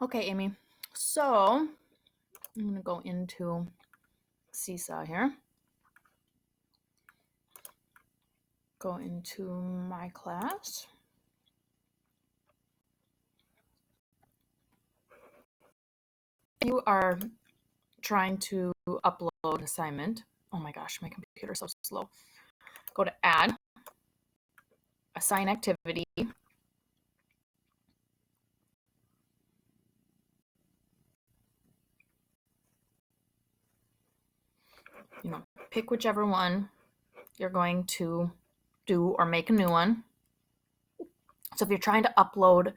Okay, Amy. So I'm going to go into Seesaw here. Go into my class. You are trying to upload an assignment. Oh my gosh, my computer's so slow. Go to Add, Assign Activity. Pick whichever one you're going to do or make a new one. So if you're trying to upload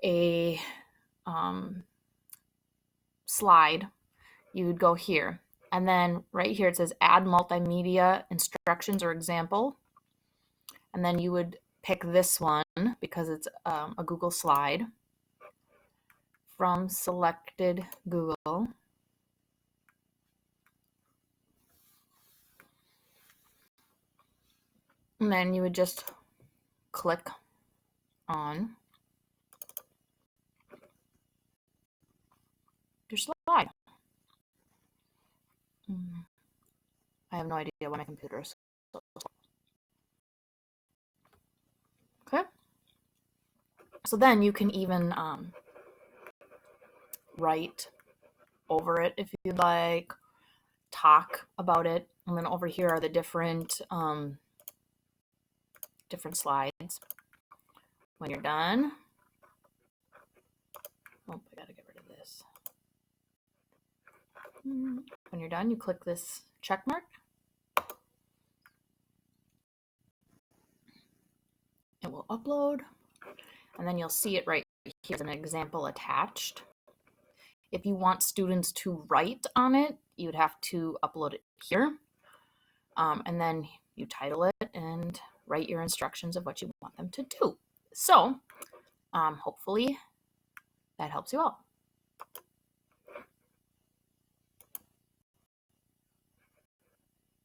a slide, you would go here. And then right here it says Add Multimedia Instructions or Example. And then you would pick this one because it's a Google slide from Selected Google. And then you would just click on your slide. I have no idea why my computer is so slow. Okay. So then you can even write over it if you'd like, talk about it. And then over here are the different slides. When you're done, oh, I gotta get rid of this. When you're done, you click this check mark. It will upload, and then you'll see it right here as an example attached. If you want students to write on it, you would have to upload it here, and then you title it and write your instructions of what you want them to do. So hopefully that helps you out.